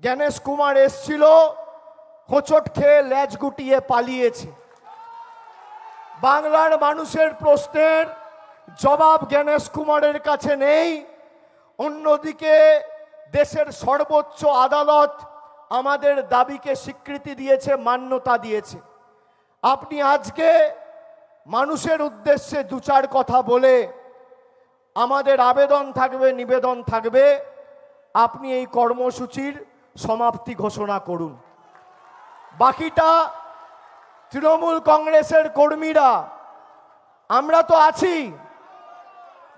জ্ঞানেশ কুমার এসছিল, হোঁচট খেয়ে ল্যাজ গুটিয়ে পালিয়েছে। বাংলার মানুষের প্রশ্নের জবাব জ্ঞানেশ কুমারের কাছে নেই। অন্যদিকে দেশের সর্বোচ্চ আদালত আমাদের দাবিকে স্বীকৃতি দিয়েছে, মান্যতা দিয়েছে। আপনি আজকে মানুষের উদ্দেশ্যে দু চার কথা বলে, আমাদের আবেদন থাকবে, নিবেদন থাকবে, আপনি এই কর্মসূচির সমাপ্তি ঘোষণা করুন। বাকিটা তৃণমূল কংগ্রেসের কর্মীরা আমরা তো আছি।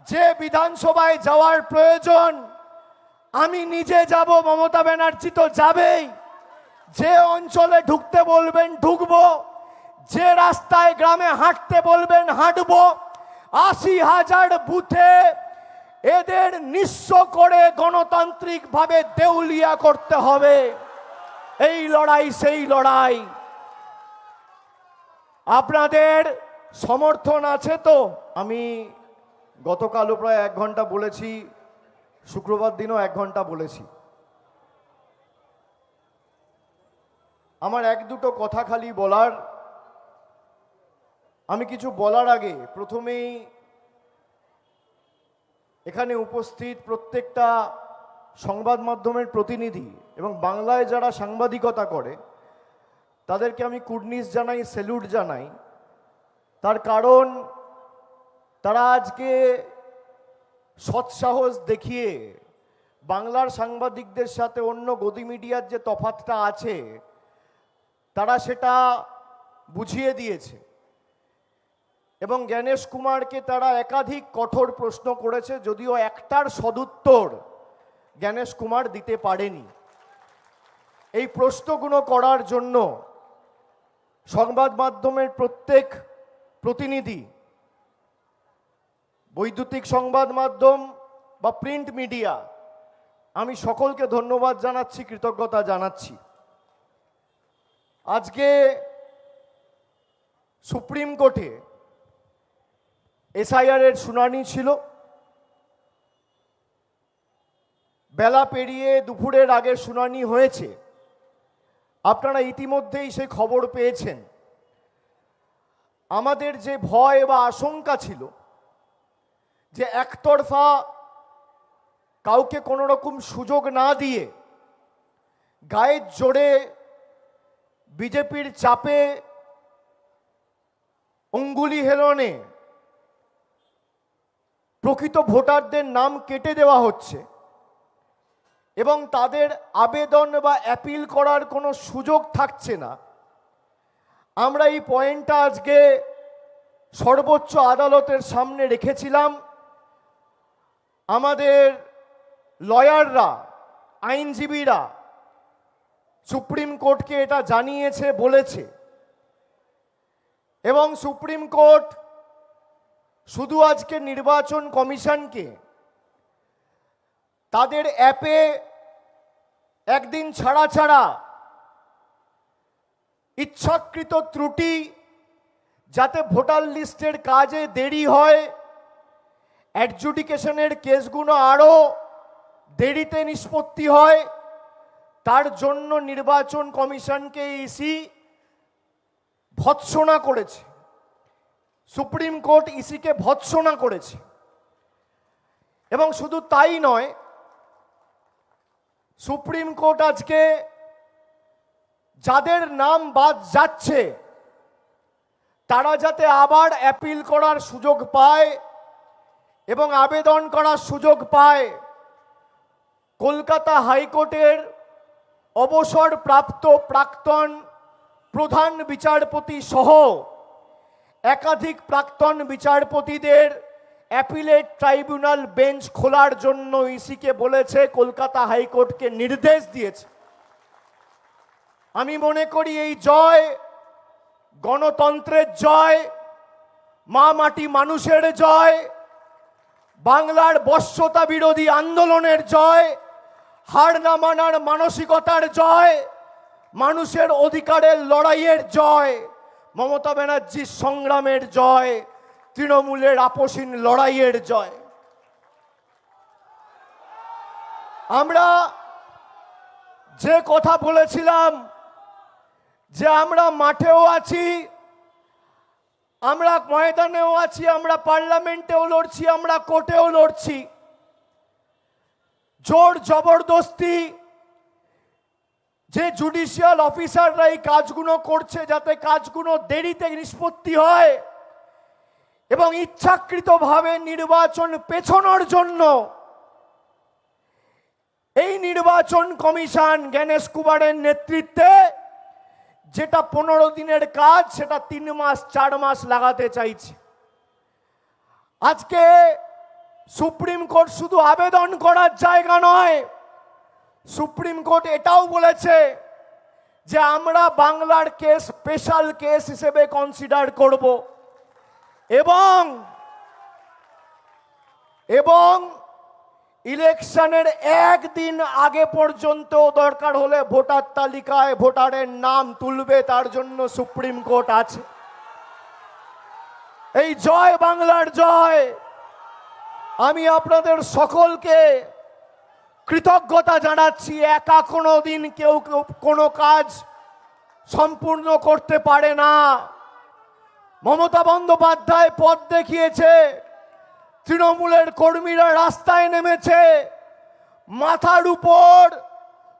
যে বিধানসভায় যাওয়ার প্রয়োজন আমি নিজে যাব, মমতা ব্যানার্জি তো যাবেই। যে অঞ্চলে ঢুকতে বলবেন ঢুকবো, যে রাস্তায় গ্রামে হাঁটতে বলবেন হাঁটবো। ৮০,০০০ বুথে এদের নিঃস্ব করে গণতান্ত্রিকভাবে দেউলিয়া করতে হবে। এই লড়াই সেই লড়াই। আপনাদের সমর্থন আছে তো? আমি গতকালও প্রায় ১ ঘন্টা বলেছি, শুক্রবার দিনও ১ ঘন্টা বলেছি। আমার এক দুটো কথা খালি বলার। আমি কিছু বলার আগে প্রথমেই এখানে উপস্থিত প্রত্যেকটা সংবাদ মাধ্যমের প্রতিনিধি এবং বাংলায় যারা সাংবাদিকতা করে তাদেরকে আমি কুর্নিশ জানাই, স্যালুট জানাই। তার কারণ তারা আজকে সৎসাহস দেখিয়ে বাংলার সাংবাদিকদের সাথে অন্য গদি মিডিয়ার যে তফাৎটা আছে তারা সেটা বুঝিয়ে দিয়েছে। এবং জ্ঞানেশ কুমারকে তারা একাধিক কঠোর প্রশ্ন করেছে, যদিও একটার সদুত্তর জ্ঞানেশ কুমার দিতে পারেনি। এই প্রশ্নগুলো করার জন্য সংবাদ মাধ্যমের প্রত্যেক প্রতিনিধি, বৈদ্যুতিক সংবাদ মাধ্যম বা প্রিন্ট মিডিয়া, আমি সকলকে ধন্যবাদ জানাচ্ছি, কৃতজ্ঞতা জানাচ্ছি। আজকে সুপ্রিম কোর্টে এসআইআর এর শুনানি ছিল। বেলা পেরিয়ে দুপুরের আগে শুনানি হয়েছে। আপনারা ইতিমধ্যেই সেই খবর পেয়েছেন। আমাদের যে ভয় বা আশঙ্কা ছিল যে একতরফা কাউকে কোনো রকম সুযোগ না দিয়ে গায়ের জোরে বিজেপির চাপে অঙ্গুলি হেলনে প্রকৃত ভোটারদের নাম কেটে দেওয়া হচ্ছে এবং তাদের আবেদন বা অ্যাপিল করার কোনো সুযোগ থাকছে না, আমরা এই পয়েন্টটা আজকে সর্বোচ্চ আদালতের সামনে রেখেছিলাম। আমাদের লয়াররা, আইনজীবীরা সুপ্রিম কোর্টকে এটা জানিয়েছে, বলেছে। এবং সুপ্রিম কোর্ট শুধু আজকে নির্বাচন কমিশনকে তাদের অ্যাপে একদিন ছাড়া ছাড়া ইচ্ছাকৃত ত্রুটি, যাতে ভোটার লিস্টের কাজে দেরি হয়, অ্যাডজুডিকেশনের কেসগুলো আরও দেরিতে নিষ্পত্তি হয়, তার জন্য নির্বাচন কমিশনকে ইসি ভৎসনা করেছে। সুপ্রিম কোর্ট ইসিকে ভৎসনা করেছে। এবং শুধু তাই নয়, সুপ্রিম কোর্ট আজকে যাদের নাম বাদ যাচ্ছে তারা যাতে আবার অ্যাপিল করার সুযোগ পায় এবং আবেদন করার সুযোগ পায়, কলকাতা হাইকোর্টের অবসরপ্রাপ্ত প্রাক্তন প্রধান বিচারপতি সহ একাধিক প্রাক্তন বিচারপতিদের অ্যাপিলেট ট্রাইব্যুনাল বেঞ্চ খোলার জন্য ইসিকে বলেছে, কলকাতা হাইকোর্টকে নির্দেশ দিয়েছে। আমি মনে করি এই জয় গণতন্ত্রের জয়, মা মাটি মানুষের জয়, বাংলার বশ্যতা বিরোধী আন্দোলনের জয়, হার না মানার মানসিকতার জয়, মানুষের অধিকারের লড়াইয়ের জয়, মমতা ব্যানার্জির সংগ্রামের জয়, তৃণমূলের আপসীন লড়াইয়ের জয়। আমরা যে কথা বলেছিলাম যে আমরা মাঠেও আছি, আমরা ময়দানেও আছি, আমরা পার্লামেন্টেও লড়ছি, আমরা কোর্টেও লড়ছি, জোর জবরদস্তি যে জুডিশিয়াল অফিসাররা এই কাজগুলো করছে যাতে কাজগুলো দেরিতে নিষ্পত্তি হয় এবং ইচ্ছাকৃতভাবে নির্বাচন পেছানোর জন্য এই নির্বাচন কমিশন জ্ঞানেশ কুমারের নেতৃত্বে যেটা 15 দিনের কাজ সেটা 3 মাস 4 মাস লাগাতে চাইছে। আজকে সুপ্রিম কোর্ট শুধু আবেদন করার জায়গা নয়, সুপ্রিম কোর্ট এটাও বলেছে যে আমরা বাংলার কেস স্পেশাল কেস হিসেবে কনসিডার করব এবং ইলেকশনের একদিন আগে পর্যন্ত দরকার হলে ভোটার তালিকায় ভোটারের নাম তুলবে, তার জন্য সুপ্রিম কোর্ট আছে। এই জয় বাংলার জয়। আমি আপনাদের সকলকে কৃতজ্ঞতা জানাচ্ছি। একা কোনো দিন কেউ কোনো কাজ সম্পূর্ণ করতে পারে না। মমতা বন্দ্যোপাধ্যায় পথ দেখিয়েছে, তৃণমূলের কর্মীরা রাস্তায় নেমেছে, মাথার উপর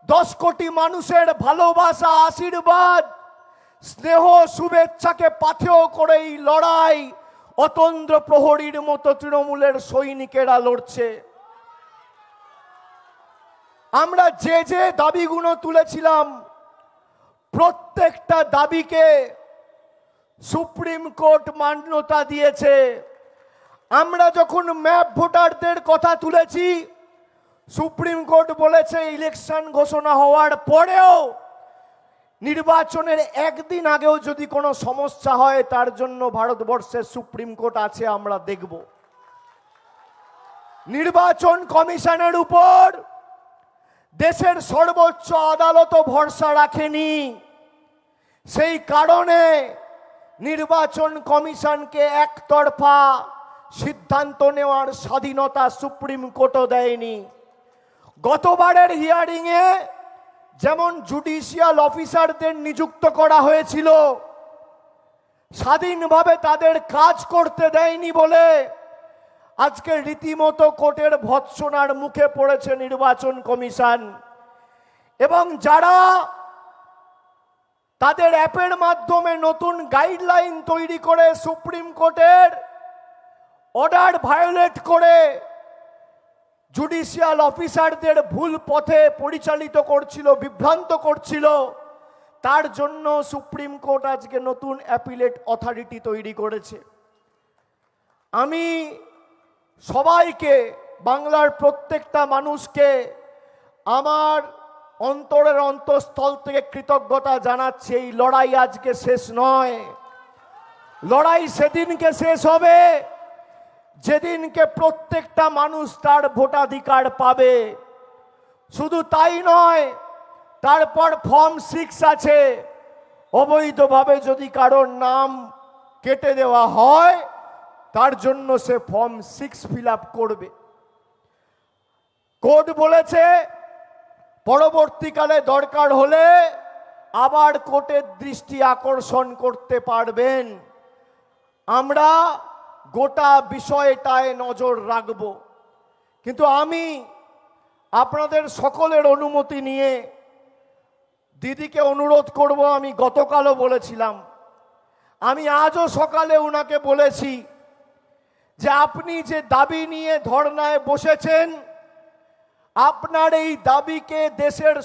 10 কোটি মানুষের ভালোবাসা, আশীর্বাদ, স্নেহ, শুভেচ্ছাকে পাথেয় করে এই লড়াই অতন্দ্র প্রহরীর মতো তৃণমূলের সৈনিকেরা লড়ছে। আমরা যে যে দাবিগুলো তুলেছিলাম প্রত্যেকটা দাবিকে সুপ্রিম কোর্ট মান্যতা দিয়েছে। আমরা যখন ম্যাপ ভোটারদের কথা তুলেছি সুপ্রিম কোর্ট বলেছে ইলেকশন ঘোষণা হওয়ার পরেও নির্বাচনের একদিন আগেও যদি কোনো সমস্যা হয় তার জন্য ভারতবর্ষের সুপ্রিম কোর্ট আছে, আমরা দেখব। নির্বাচন কমিশনের উপর দেশের সর্বোচ্চ আদালতও ভরসা রাখেনি। সেই কারণে নির্বাচন কমিশনকে একতরফা সিদ্ধান্ত নেওয়ার স্বাধীনতা সুপ্রিম কোর্টও দেয়নি। গতবারের হিয়ারিংয়ে যেমন জুডিশিয়াল অফিসারদের নিযুক্ত করা হয়েছিল, স্বাধীনভাবে তাদের কাজ করতে দেয়নি বলে আজকে রীতিমতো কোর্টের ভৎসনার মুখে পড়েছে নির্বাচন কমিশন। এবং যারা তাদের অ্যাপের মাধ্যমে নতুন গাইডলাইন তৈরি করে সুপ্রিম কোর্টের অর্ডার ভায়োলেট করে জুডিশিয়াল অফিসারদের ভুল পথে পরিচালিত করছিল, বিভ্রান্ত করছিল, তার জন্য সুপ্রিম কোর্ট আজকে নতুন অ্যাপিলেট অথরিটি তৈরি করেছে। আমি সবাইকে, বাংলার প্রত্যেকটা মানুষকে আমার অন্তরের অন্তঃস্থল থেকে কৃতজ্ঞতা জানাচ্ছি। এই লড়াই আজকে শেষ নয়, লড়াই সেদিনকে শেষ হবে যেদিনকে প্রত্যেকটা মানুষ তার ভোটাধিকার পাবে। শুধু তাই নয়, তারপর ফর্ম 6 আছে, অবৈধভাবে যদি কারোর নাম কেটে দেওয়া হয় তার জন্য সে ফর্ম 6 ফিল আপ করবে। কোর্ট বলেছে পরবর্তীকালে দরকার হলে আবার কোর্টের দৃষ্টি আকর্ষণ করতে পারবেন। আমরা গোটা বিষয়টায় নজর রাখব। কিন্তু আমি আপনাদের সকলের অনুমতি নিয়ে দিদিকে অনুরোধ করব, আমি গতকালও বলেছিলাম, আমি আজও সকালে ওনাকে বলেছি যে আপনি যে দাবি নিয়ে ধর্নায় বসেছেন, আপনার এই দাবিকে দেশের